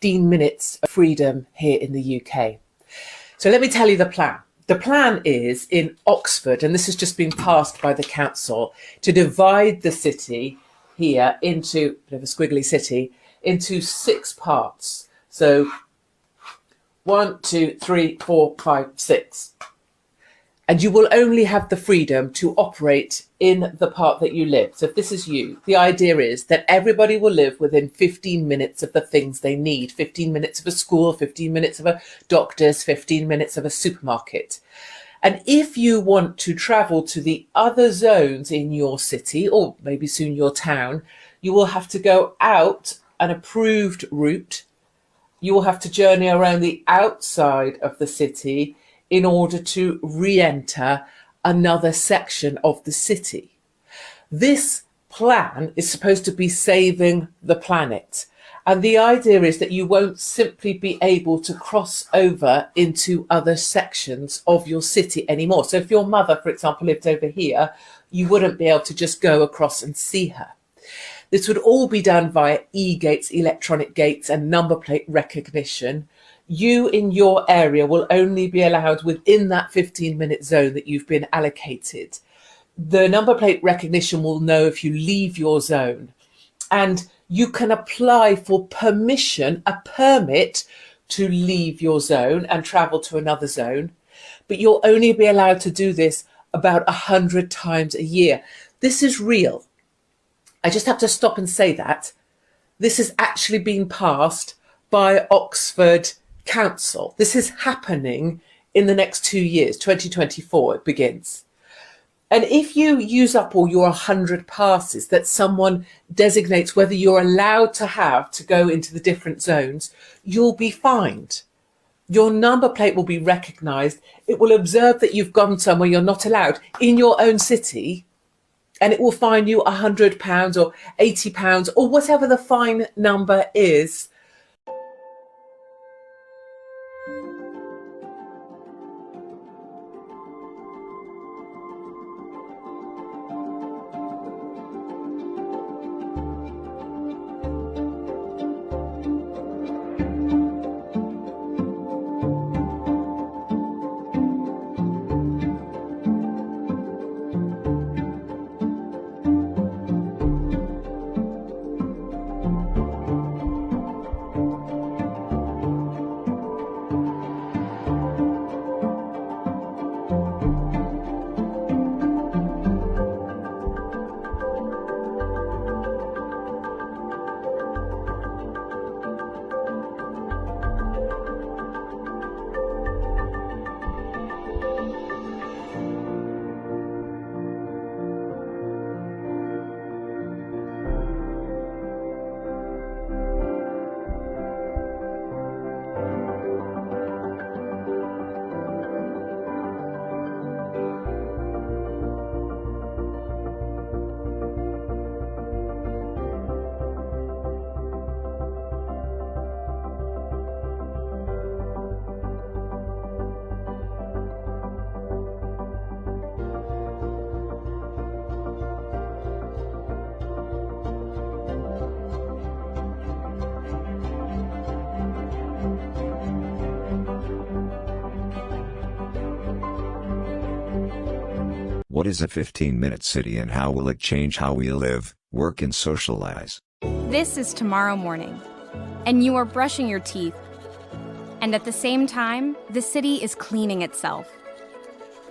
15 minutes of freedom here in the UK. So let me tell you the plan. The plan is in Oxford, and this has just been passed by the council, to divide the city here into, a bit of a squiggly city, into 6 parts. So 1, 2, 3, 4, 5, 6. And you will only have the freedom to operate in the part that you live. So if this is you, the idea is that everybody will live within 15 minutes of the things they need. 15 minutes of a school, 15 minutes of a doctor's, 15 minutes of a supermarket. And if you want to travel to the other zones in your city, or maybe soon your town, you will have to go out an approved route. You will have to journey around the outside of the city in order to re-enter another section of the city. This plan is supposed to be saving the planet. And the idea is that you won't simply be able to cross over into other sections of your city anymore. So if your mother, for example, lived over here, you wouldn't be able to just go across and see her. This would all be done via e-gates, electronic gates, and number plate recognition. You in your area will only be allowed within that 15-minute zone that you've been allocated. The number plate recognition will know if you leave your zone, and you can apply for permission, a permit to leave your zone and travel to another zone, but you'll only be allowed to do this about 100 times a year. This is real. I just have to stop and say that. This has actually been passed by Oxford Council. This is happening in the next 2 years, 2024 it begins. And if you use up all your 100 passes that someone designates whether you're allowed to have to go into the different zones, you'll be fined. Your number plate will be recognised. It will observe that you've gone somewhere you're not allowed in your own city, and it will fine you £100 or £80 or whatever the fine number is. What is a 15-minute city and how will it change how we live, work and socialize? This is tomorrow morning, and you are brushing your teeth. And at the same time, the city is cleaning itself.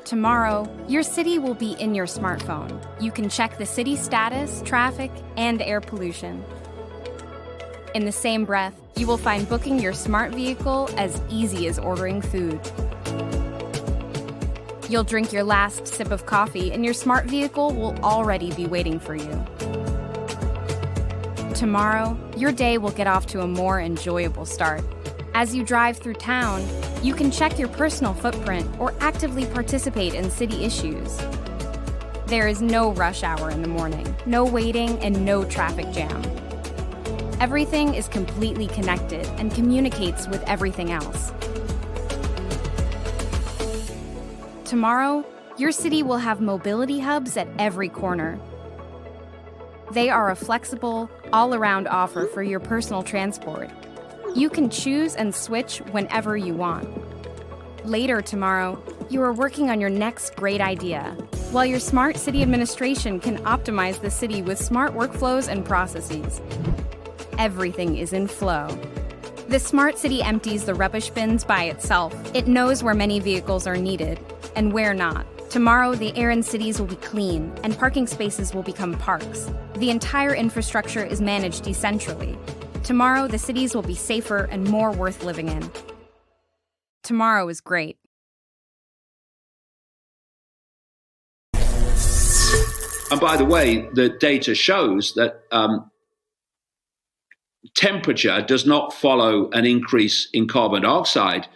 Tomorrow, your city will be in your smartphone. You can check the city status, traffic, and air pollution. In the same breath, you will find booking your smart vehicle as easy as ordering food. You'll drink your last sip of coffee and your smart vehicle will already be waiting for you. Tomorrow, your day will get off to a more enjoyable start. As you drive through town, you can check your personal footprint or actively participate in city issues. There is no rush hour in the morning, no waiting, and no traffic jam. Everything is completely connected and communicates with everything else. Tomorrow, your city will have mobility hubs at every corner. They are a flexible, all-around offer for your personal transport. You can choose and switch whenever you want. Later tomorrow, you are working on your next great idea, while your smart city administration can optimize the city with smart workflows and processes. Everything is in flow. The smart city empties the rubbish bins by itself. It knows where many vehicles are needed and where not. Tomorrow, the air in cities will be clean and parking spaces will become parks. The entire infrastructure is managed decentrally. Tomorrow, the cities will be safer and more worth living in. Tomorrow is great. And by the way, the data shows that temperature does not follow an increase in carbon dioxide.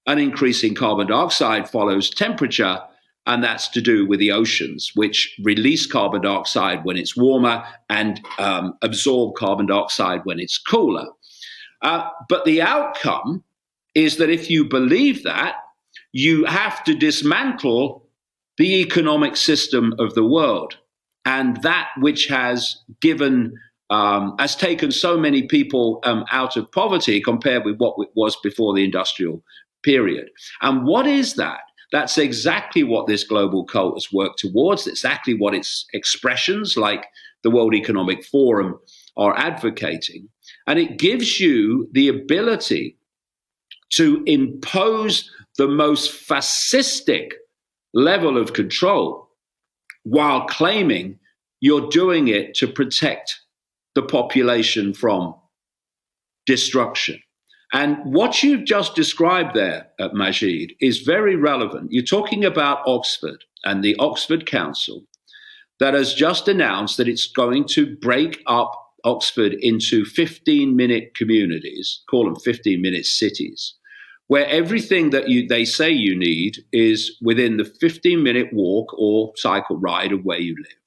An increase in carbon dioxide follows temperature, and that's to do with the oceans, which release carbon dioxide when it's warmer and absorb carbon dioxide when it's cooler. But the outcome is that if you believe that, you have to dismantle the economic system of the world. And that which has taken so many people out of poverty compared with what it was before the industrial period. And what is that? That's exactly what this global cult has worked towards. It's exactly what its expressions like the World Economic Forum are advocating. And it gives you the ability to impose the most fascistic level of control while claiming you're doing it to protect the population from destruction. And what you've just described there, Majid, is very relevant. You're talking about Oxford and the Oxford Council that has just announced that it's going to break up Oxford into 15-minute communities, call them 15-minute cities, where everything that they say you need is within the 15-minute walk or cycle ride of where you live.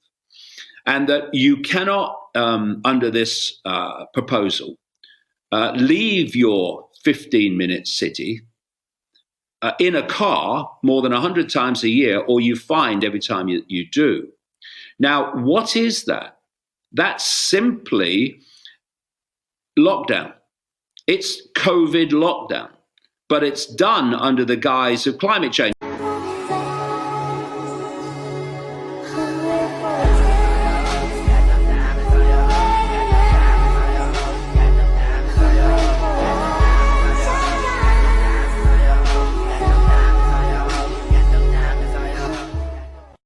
And that you cannot, under this proposal, leave your 15-minute city in a car more than 100 times a year, or you fined every time you do. Now, what is that? That's simply lockdown. It's COVID lockdown, but it's done under the guise of climate change.